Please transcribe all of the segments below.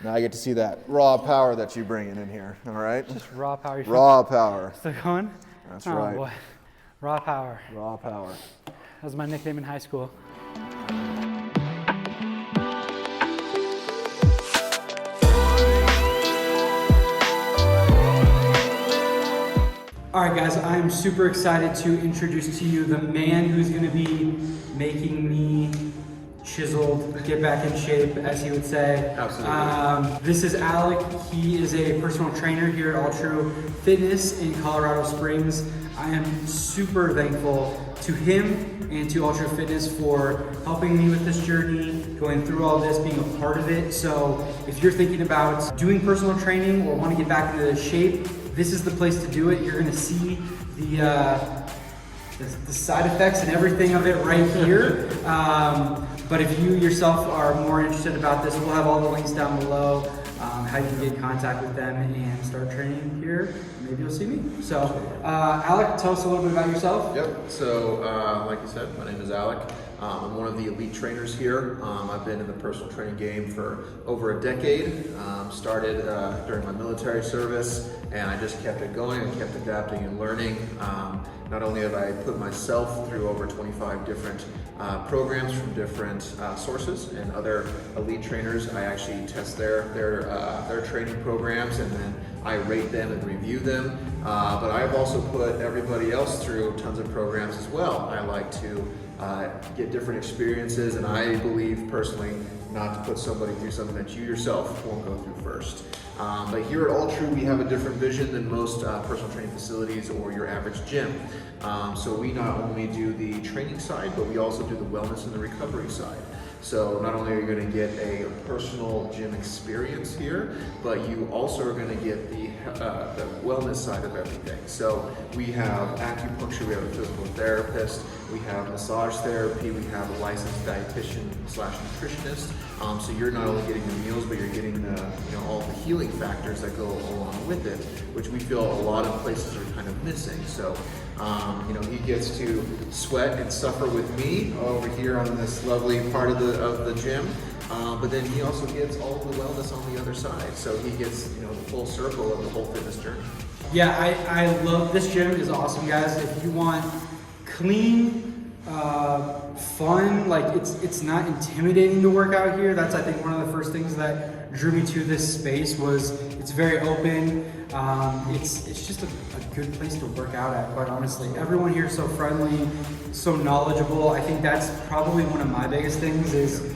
Now I get to see that raw power that you bring in here, all right? Just raw power. Raw power. Still going? That's oh, right. Boy. Raw power. Raw power. That was my nickname in high school. All right, guys, I'm super excited to introduce to you the man who's going to be making me chiseled, get back in shape, as he would say. Absolutely. This is Alec. He is a personal trainer here at Altru Fitness in Colorado Springs. I am super thankful to him and to Altru Fitness for helping me with this journey, going through all this, being a part of it. So if you're thinking about doing personal training or want to get back into shape, this is the place to do it. You're going to see the side effects and everything of it right here. But if you yourself are more interested about this, we'll have all the links down below, how you can get in contact with them and start training here. Maybe you'll see me. So, Alec, tell us a little bit about yourself. Yep, so like you said, my name is Alec. I'm one of the elite trainers here. I've been in the personal training game for over a decade. Started during my military service, and I just kept it going and kept adapting and learning. Not only have I put myself through over 25 different programs from different sources and other elite trainers, I actually test their training programs, and then I rate them and review them. But I've also put everybody else through tons of programs as well. I like to get different experiences, and I believe personally not to put somebody through something that you yourself won't go through first. But here at Altru, we have a different vision than most personal training facilities or your average gym. So we not only do the training side, but we also do the wellness and the recovery side. So not only are you going to get a personal gym experience here, but you also are going to get the wellness side of everything. So we have acupuncture, we have a physical therapist, we have massage therapy, we have a licensed dietitian / nutritionist. So you're not only getting the meals, but you're getting all the healing factors that go along with it, which we feel a lot of places are kind of missing. So he gets to sweat and suffer with me over here on this lovely part of the gym, but then he also gets all of the wellness on the other side. So he gets the full circle of the whole fitness journey. Yeah, I love this gym. Is awesome, guys. If you want clean, fun, like it's not intimidating to work out here. That's I think one of the first things that drew me to this space was it's very open. It's just a good place to work out at, quite honestly. Everyone here is so friendly, so knowledgeable. I think that's probably one of my biggest things is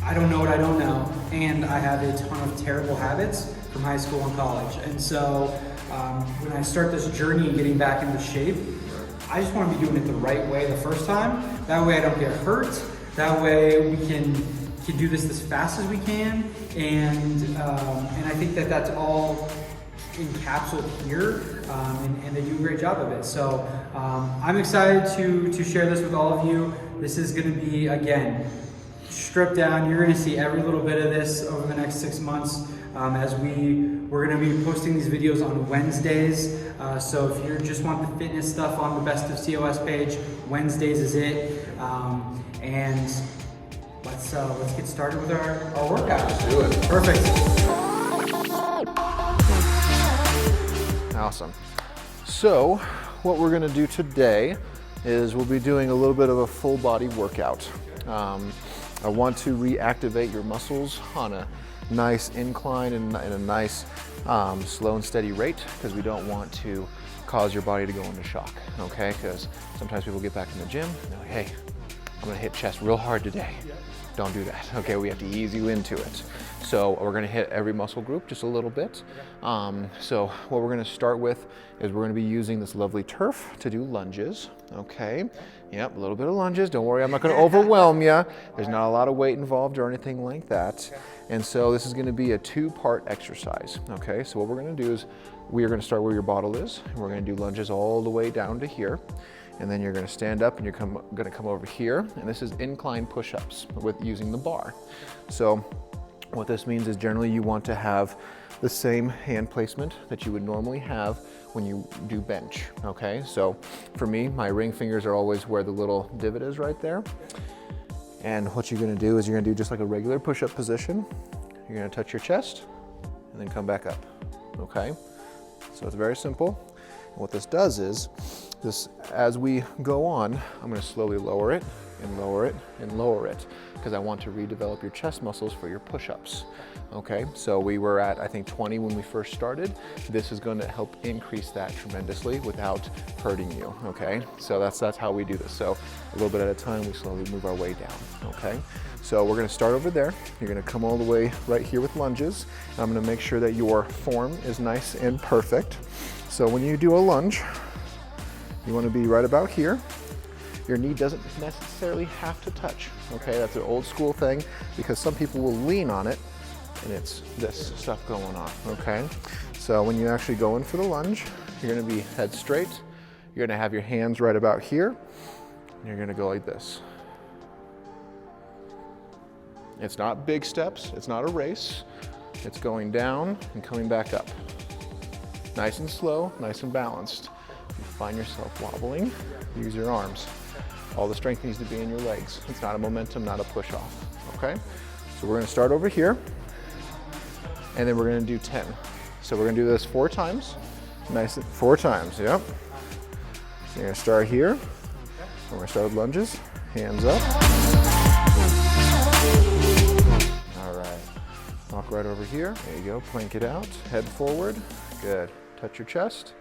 I don't know what I don't know, and I have a ton of terrible habits from high school and college. And so when I start this journey and getting back into shape, I just want to be doing it the right way the first time. That way I don't get hurt. That way we can do this as fast as we can. And I think that that's all encapsulated here, and they do a great job of it. So I'm excited to share this with all of you. This is going to be, again, stripped down. You're going to see every little bit of this over the next 6 months as we're going to be posting these videos on Wednesdays. So if you just want the fitness stuff on the Best of COS page, Wednesdays is it. And let's get started with our workout. Let's do it. Perfect. Awesome. So what we're going to do today is we'll be doing a little bit of a full body workout. I want to reactivate your muscles on a nice incline and a nice slow and steady rate, because we don't want to cause your body to go into shock, okay? Because sometimes people get back in the gym and they're like, hey, I'm going to hit chest real hard today. Don't do that, okay? We have to ease you into it. So we're gonna hit every muscle group just a little bit. So what we're gonna start with is we're gonna be using this lovely turf to do lunges, okay? Yep, a little bit of lunges. Don't worry, I'm not gonna overwhelm you. There's not a lot of weight involved or anything like that. And so this is gonna be a 2-part exercise, okay? So what we're gonna do is we are gonna start where your bottle is, and we're gonna do lunges all the way down to here. And then you're gonna stand up and you're gonna come over here. And this is incline push-ups with using the bar. So what this means is generally you want to have the same hand placement that you would normally have when you do bench, okay? So for me, my ring fingers are always where the little divot is right there. And what you're gonna do is you're gonna do just like a regular push-up position. you're gonna touch your chest and then come back up, okay? So it's very simple. And what this does is, as we go on, I'm gonna slowly lower it and lower it and lower it because I want to redevelop your chest muscles for your push-ups. Okay, so we were at, I think, 20 when we first started. This is going to help increase that tremendously without hurting you, okay? So that's how we do this. So a little bit at a time, we slowly move our way down, okay? So we're gonna start over there. You're gonna come all the way right here with lunges. And I'm gonna make sure that your form is nice and perfect. So when you do a lunge, you wanna be right about here. Your knee doesn't necessarily have to touch, okay? That's an old school thing because some people will lean on it and it's this stuff going on, okay? So when you actually go in for the lunge, you're gonna be head straight. You're gonna have your hands right about here. And you're gonna go like this. It's not big steps, it's not a race. It's going down and coming back up. Nice and slow, nice and balanced. If you find yourself wobbling, use your arms. All the strength needs to be in your legs. It's not a momentum, not a push off, okay? So we're gonna start over here, and then we're gonna do 10. So we're gonna do this 4 times. Nice, 4 times, yep. You're gonna start here. We're gonna start with lunges, hands up. All right, walk right over here. There you go, plank it out, head forward. Good, touch your chest,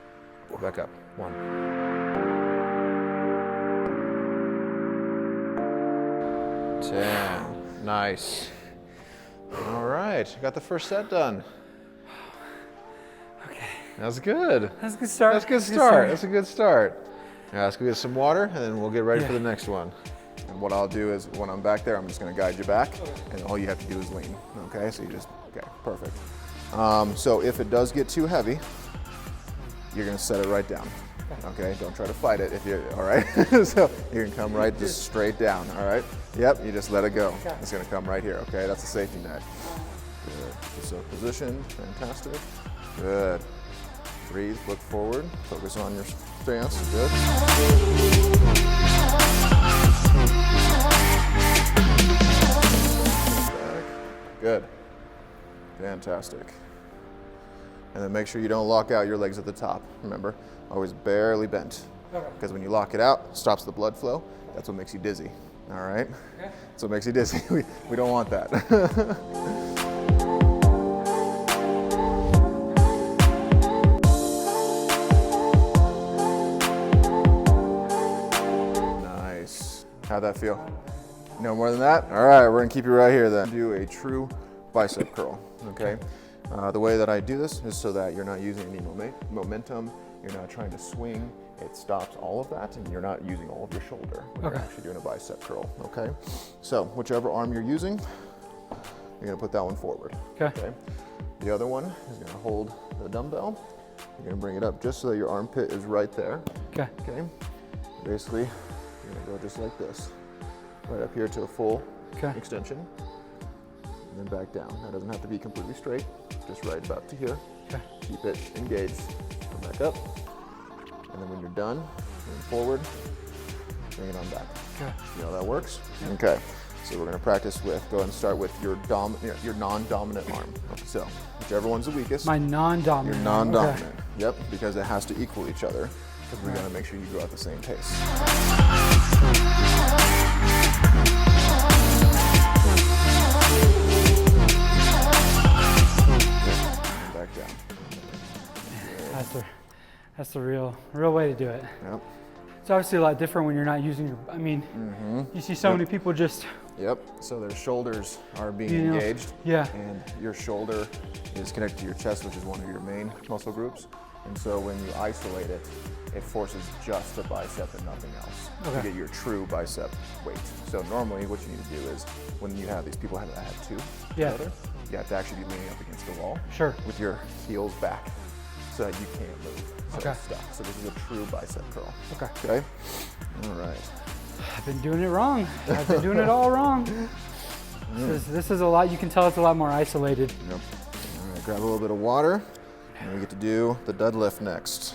go back up, 1. 10, nice. All right, got the first set done. Okay. That's good. That's a good start. That's a good start. That's a good start. Yeah, let's go get some water and then we'll get ready for the next one. And what I'll do is when I'm back there, I'm just gonna guide you back and all you have to do is lean, okay? So you just, okay, perfect. So if it does get too heavy, you're gonna set it right down. Okay, don't try to fight it if you're, all right? So you can come right just straight down, all right? Yep, you just let it go. It's gonna come right here, okay? That's a safety net. Good, so position, fantastic. Good. Breathe, look forward, focus on your stance, good. Good, fantastic. And then make sure you don't lock out your legs at the top. Remember, always barely bent. Because when you lock it out, it stops the blood flow. That's what makes you dizzy, all right? That's what makes you dizzy. We don't want that. Nice. How'd that feel? No more than that? All right, we're gonna keep you right here then. Do a true bicep curl, okay? The way that I do this is so that you're not using any momentum, you're not trying to swing, it stops all of that, and you're not using all of your shoulder when you're actually doing a bicep curl, okay? So whichever arm you're using, you're gonna put that one forward, okay? The other one is gonna hold the dumbbell, you're gonna bring it up just so that your armpit is right there, okay? Basically, you're gonna go just like this, right up here to a full extension. And then back down. That doesn't have to be completely straight, just right about to here. Keep it engaged. Come back up. And then when you're done, move forward, bring it on back. You know how that works? Okay. So we're gonna practice with, go ahead and start with your non-dominant arm. So whichever one's the weakest. My non-dominant. Your non-dominant. Yep, because it has to equal each other. Because we're gonna make sure you go at the same pace. Back down. That's the real way to do it. Yep. It's obviously a lot different when you're not using your, I mean, you see so many people just. Yep, so their shoulders are being engaged. Yeah. And your shoulder is connected to your chest, which is one of your main muscle groups. And so when you isolate it, it forces just the bicep and nothing else to get your true bicep weight. So normally what you need to do is when you have these people that have 2 together, you have to actually be leaning up against the wall with your heels back so that you can't move. So it's stuck. So this is a true bicep curl. Okay? All right. I've been doing it wrong. I've been doing it all wrong. This is a lot, you can tell it's a lot more isolated. Yep. All right, grab a little bit of water. And we get to do the deadlift next.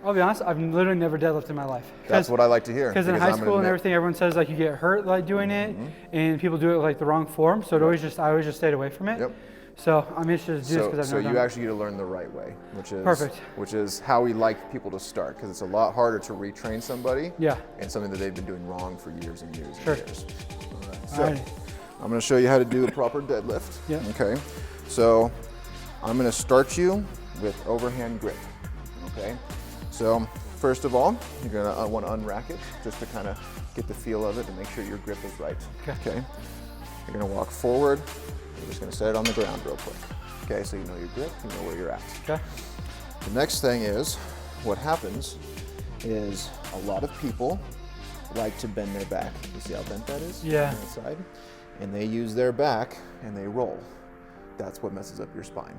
I'll be honest, I've literally never deadlifted in my life. That's what I like to hear. Because in high school and everything, everyone says like you get hurt like doing it, and people do it with like the wrong form. So I always just stayed away from it. So I'm interested to do this because I've So never you done it. actually get to learn the right way, which is Perfect. Which is how we like people to start, because it's a lot harder to retrain somebody. Yeah. And something that they've been doing wrong for years and years Sure. and years. All right. So Alrighty. I'm going to show you how to do a proper deadlift. Yeah. Okay. So I'm going to start you with overhand grip. Okay. So first of all, you're going to want to unrack it just to kind of get the feel of it and make sure your grip is right. Okay. You're going to walk forward. You're just going to set it on the ground real quick. Okay, so you know your grip, you know where you're at. Okay. The next thing is, what happens is a lot of people like to bend their back. You see how bent that is? Yeah. On that side? And they use their back and they roll. That's what messes up your spine.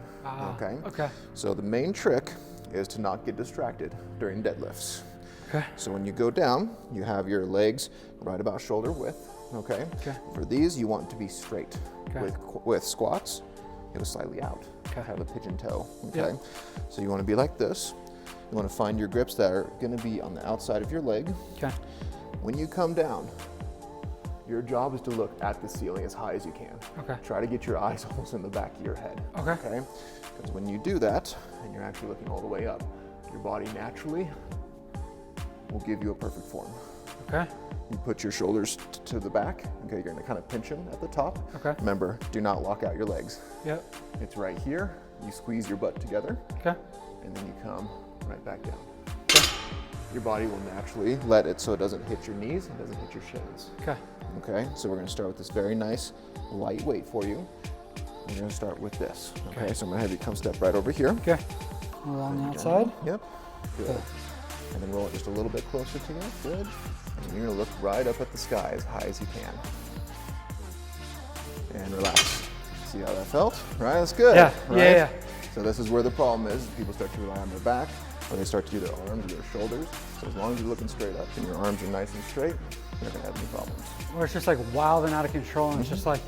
Okay? Okay. So the main trick is to not get distracted during deadlifts. Okay. So when you go down, you have your legs right about shoulder width. Okay? Okay. For these, you want to be straight. Okay. With squats, it was slightly out. Okay. Have a pigeon toe. Okay. Yep. So you want to be like this. You want to find your grips that are going to be on the outside of your leg. Okay. When you come down, your job is to look at the ceiling as high as you can. Okay. Try to get your eyes almost in the back of your head. Okay. Okay. Because when you do that, and you're actually looking all the way up, your body naturally will give you a perfect form. Okay. You put your shoulders to the back. Okay, you're gonna kind of pinch them at the top. Okay. Remember, do not lock out your legs. Yep. It's right here. You squeeze your butt together, Okay. and then you come right back down. Okay. Your body will naturally let it so it doesn't hit your knees, it doesn't hit your shins. Okay. Okay, so we're gonna start with this very nice, light weight for you. We're gonna start with this. Okay, so I'm gonna have you come step right over here. Okay. Along the outside. Yep, good. And then roll it just a little bit closer to you, good. And you're gonna look right up at the sky as high as you can. And relax. See how that felt? Right, that's good. Yeah, right? yeah. So this is where the problem is. People start to rely on their back, or they start to do their arms or their shoulders. So as long as you're looking straight up and your arms are nice and straight, you're not gonna have any problems. Or it's just like wild and out of control, and it's just like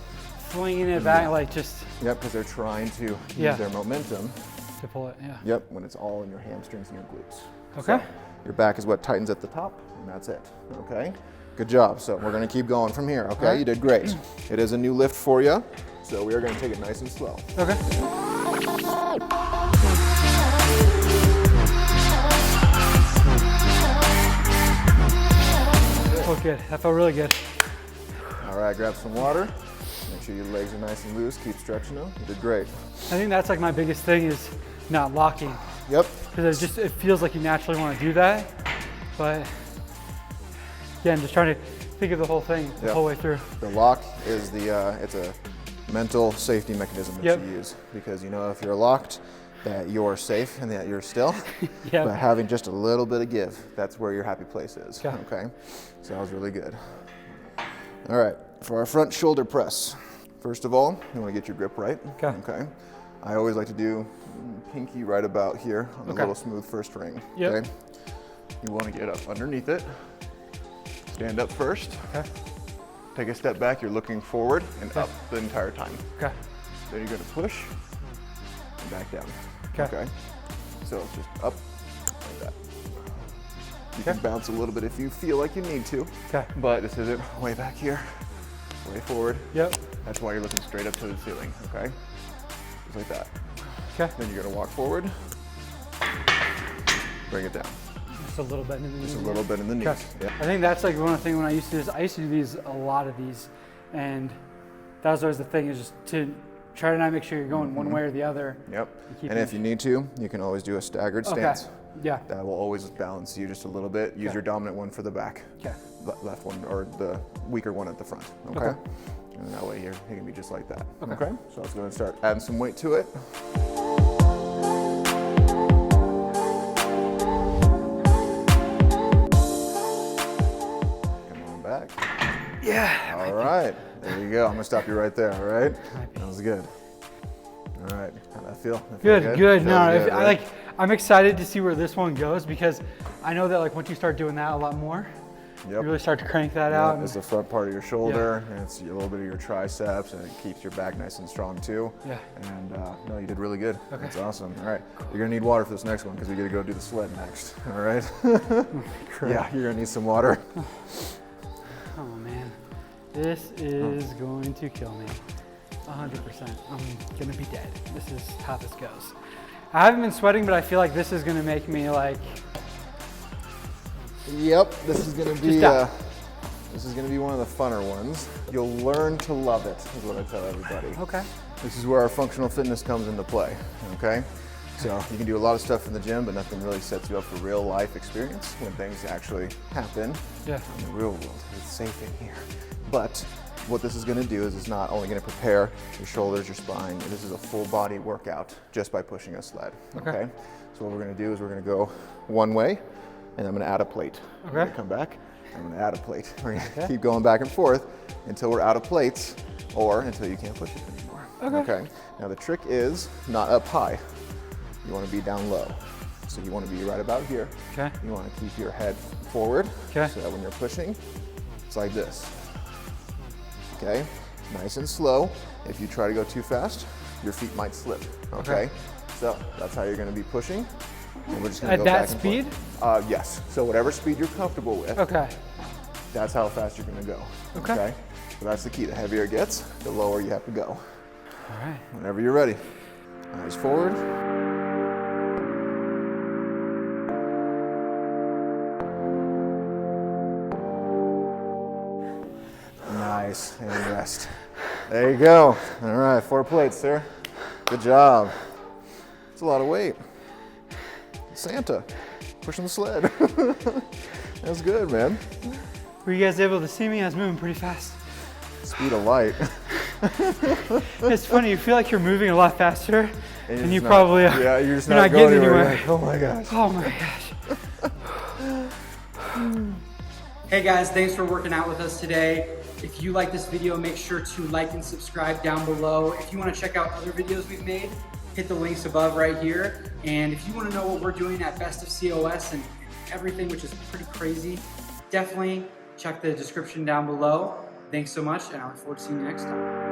flinging it back, like just Yep, because they're trying to use Yeah. their momentum. to pull it. Yeah. Yep, when it's all in your hamstrings and your glutes. Okay. So your back is what tightens at the top, and that's it. Okay. Good job. So we're gonna keep going from here. Okay, Alright. you did great. It is a new lift for you, so we are gonna take it nice and slow. Okay. Oh, good. That felt really good. All right, grab some water. Make sure your legs are nice and loose. Keep stretching them. You did great. I think that's like my biggest thing is not locking, Yep. because it feels like you naturally want to do that, but again, just trying to think of the whole thing the Yep. whole way through. The lock is it's a mental safety mechanism that Yep. you use, because you know if you're locked, that you're safe and that you're still. Yeah. But having just a little bit of give, that's where your happy place is. Okay. Okay. So that was really good. All right, for our front shoulder press, first of all, you want to get your grip right. Okay. Okay. I always like to do pinky right about here on the Okay. little smooth first ring. Yep. Okay. You want to get up underneath it. Stand up first. Okay. Take a step back. You're looking forward and up the entire time. Okay. Then you're going to push and back down. Okay. So it's just up like that. You Okay. can bounce a little bit if you feel like you need to, Okay. but this isn't way back here, way forward. Yep. That's why you're looking straight up to the ceiling, okay? Just like that. Okay. Then you're gonna walk forward, bring it down. Just a little bit in the Just a knee. little bit in the knees. Okay. Yeah. I think that's like one of the things when I used to do this. I used to do these, a lot of these, and that was always the thing, is just to try to not make sure you're going one way or the other. Yep. keep And it- if you need to, you can always do a staggered Okay. stance. Yeah. That will always balance you just a little bit. Use Okay. your dominant one for the back. Okay. Left one, or the weaker one at the front, okay? Okay. And that way you're gonna be just like that, Okay. okay? So I was gonna start adding some weight to it. Come on back. Yeah. All right, there you go. I'm gonna stop you right there, all right? That was good. All right, how'd that feel? That feel Good. Feels No, good, right? I'm excited to see where this one goes, because I know that like once you start doing that a lot more, Yep. you really start to crank that Yeah, out. and- it's the front part of your shoulder, and it's a little bit of your triceps, and it keeps your back nice and strong too. Yeah. And no, you did really good. Okay. That's awesome. All right, you're gonna need water for this next one because we gotta go do the sled next. All right. Yeah, you're gonna need some water. Oh man, this is going to kill me. 100%. I'm gonna be dead. This is how this goes. I haven't been sweating, but I feel like this is gonna make me like. Yep, this is gonna be stop. this is gonna be one of the funner ones. You'll learn to love it, is what I tell everybody. Okay. This is where our functional fitness comes into play, okay? So you can do a lot of stuff in the gym, but nothing really sets you up for real life experience when things actually happen Yeah. in the real world. It's safe in here. But what this is gonna do is it's not only gonna prepare your shoulders, your spine, this is a full body workout just by pushing a sled, okay? So what we're gonna do is we're gonna go one way, and I'm gonna add a plate. Okay. We're gonna come back, I'm gonna add a plate. We're gonna keep going back and forth until we're out of plates or until you can't push it anymore. Okay. Now the trick is not up high. You wanna be down low. So you wanna be right about here. Okay. You wanna keep your head forward. Okay. So that when you're pushing, it's like this. Okay, nice and slow. If you try to go too fast, your feet might slip, okay? So that's how you're gonna be pushing. And we're just gonna At go that back and speed? forth. Yes, so whatever speed you're comfortable with, Okay. that's how fast you're gonna go, Okay. So that's the key. The heavier it gets, the lower you have to go. All right. Whenever you're ready. Eyes forward. Nice, and rest. There you go. All right, 4 plates, sir. Good job. It's a lot of weight. Santa, pushing the sled. That's good, man. Were you guys able to see me? I was moving pretty fast. Speed of light. It's funny, you feel like you're moving a lot faster, and you not- probably are. Yeah, you're just You're not not going getting anywhere. anywhere. You're like, oh my gosh. Oh my gosh. Hey guys, thanks for working out with us today. If you like this video, make sure to like and subscribe down below. If you want to check out other videos we've made, hit the links above right here. And if you want to know what we're doing at Best of COS and everything, which is pretty crazy, definitely check the description down below. Thanks so much, and I look forward to seeing you next time.